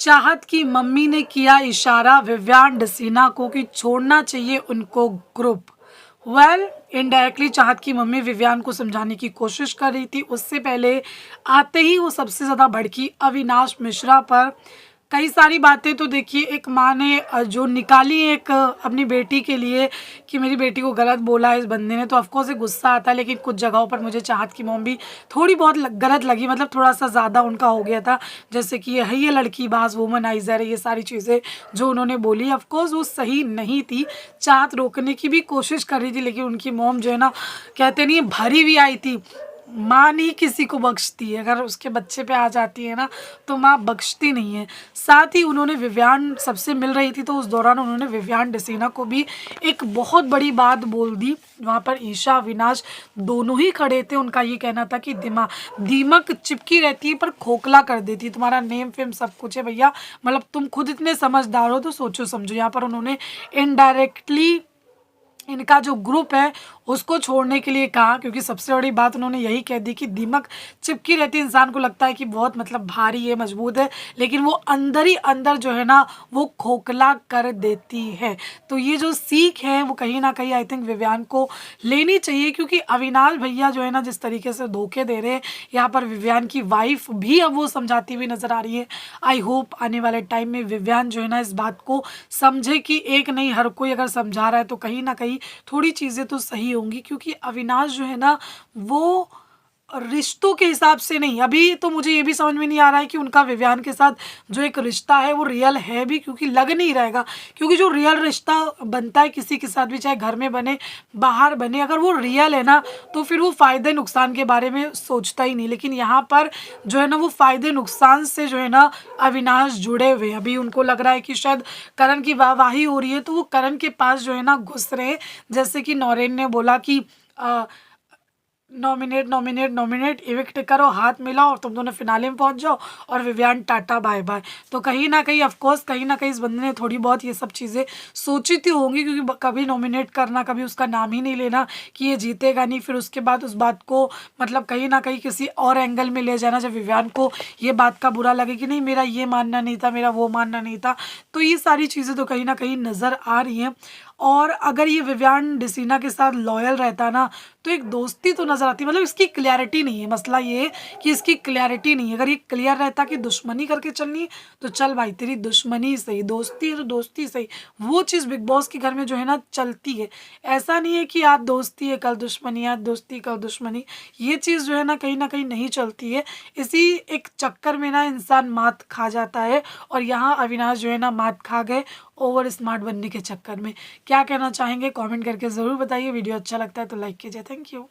चाहत की मम्मी ने किया इशारा विवियान डसीना को कि छोड़ना चाहिए उनको ग्रुप। इनडायरेक्टली चाहत की मम्मी विवियान को समझाने की कोशिश कर रही थी। उससे पहले आते ही वो सबसे ज़्यादा भड़की अविनाश मिश्रा पर। कई सारी बातें तो देखिए, एक माँ ने जो निकाली एक अपनी बेटी के लिए कि मेरी बेटी को गलत बोला है इस बंदे ने, तो ऑफकोर्स गुस्सा आता है। लेकिन कुछ जगहों पर मुझे चाहत की मॉम भी थोड़ी बहुत गलत लगी, मतलब थोड़ा सा ज़्यादा उनका हो गया था। जैसे कि ये लड़की बाज वुमनाइजर है, ये सारी चीज़ें जो उन्होंने बोली ऑफकोर्स वो सही नहीं थी। चाहत रोकने की भी कोशिश कर रही थी, लेकिन उनकी मॉम जो है ना, कहते नहीं भरी हुई आई थी। माँ नहीं किसी को बख्शती है, अगर उसके बच्चे पे आ जाती है ना तो माँ बख्शती नहीं है। साथ ही उन्होंने विवियान सबसे मिल रही थी, तो उस दौरान उन्होंने विवियान डसीना को भी एक बहुत बड़ी बात बोल दी। वहाँ पर ईशा अविनाश दोनों ही खड़े थे। उनका ये कहना था कि दीमक चिपकी रहती है पर खोखला कर देती है। तुम्हारा नेम फेम सब कुछ है भैया, मतलब तुम खुद इतने समझदार हो तो सोचो समझो। यहाँ पर उन्होंने इनडायरेक्टली इनका जो ग्रुप है उसको छोड़ने के लिए कहा, क्योंकि सबसे बड़ी बात उन्होंने यही कह दी कि दीमक चिपकी रहती है। इंसान को लगता है कि बहुत मतलब भारी है, मजबूत है, लेकिन वो अंदर ही अंदर जो है ना वो खोखला कर देती है। तो ये जो सीख है वो कहीं ना कहीं आई थिंक विवियान को लेनी चाहिए, क्योंकि अविनाश भैया जो है ना जिस तरीके से धोखे दे रहे हैं, यहाँ पर विवियान की वाइफ भी अब वो समझाती हुई नजर आ रही है। आई होप आने वाले टाइम में विवियान जो है ना इस बात को समझे कि एक नहीं हर कोई अगर समझा रहा है तो कहीं ना कहीं थोड़ी चीज़ें तो सही होंगी। क्योंकि अविनाश जो है ना वो रिश्तों के हिसाब से नहीं, अभी तो मुझे ये भी समझ में नहीं आ रहा है कि उनका विवियान के साथ जो एक रिश्ता है वो रियल है भी, क्योंकि लग नहीं रहेगा। क्योंकि जो रियल रिश्ता बनता है किसी के साथ भी, चाहे घर में बने बाहर बने, अगर वो रियल है ना तो फिर वो फ़ायदे नुकसान के बारे में सोचता ही नहीं। लेकिन यहाँ पर जो है ना वो फ़ायदे नुकसान से जो है ना अविनाश जुड़े हुए हैं। अभी उनको लग रहा है कि शायद करण की वाहवाही हो रही है तो वो करण के पास जो है ना घुस रहे हैं। जैसे कि नौरेन ने बोला कि नॉमिनेट नॉमिनेट नॉमिनेट इविक्ट करो, हाथ मिलाओ और तुम दोनों फिनाले में पहुंच जाओ, और विवियान टाटा बाय बाय। तो कहीं ना कहीं ऑफकोर्स कहीं ना कहीं इस बंदे ने थोड़ी बहुत ये सब चीज़ें सोची थी होंगी, क्योंकि कभी नॉमिनेट करना, कभी उसका नाम ही नहीं लेना कि ये जीतेगा नहीं, फिर उसके बाद उस बात को मतलब कहीं ना कहीं किसी और एंगल में ले जाना, जब विवियान को ये बात का बुरा लगे कि नहीं मेरा ये मानना नहीं था, मेरा वो मानना नहीं था। तो ये सारी चीज़ें तो कहीं ना कहीं नज़र आ रही हैं। और अगर ये विवियान डसीना के साथ लॉयल रहता ना तो एक दोस्ती तो नज़र आती, मतलब इसकी क्लैरिटी नहीं है। मसला ये है कि इसकी क्लैरिटी नहीं है। अगर ये क्लियर रहता कि दुश्मनी करके चलनी है तो चल भाई तेरी दुश्मनी ही सही, दोस्ती है तो दोस्ती सही। वो चीज़ बिग बॉस के घर में जो है ना चलती है। ऐसा नहीं है कि आज दोस्ती है कल दुश्मनी, आज दोस्ती कल दुश्मनी, ये चीज़ जो है ना कहीं नहीं चलती है। इसी एक चक्कर में ना इंसान मात खा जाता है, और यहाँ अविनाश जो है ना मात खा गए ओवर स्मार्ट बनने के चक्कर में। क्या कहना चाहेंगे कमेंट करके ज़रूर बताइए। वीडियो अच्छा लगता है तो लाइक कीजिए। Thank you.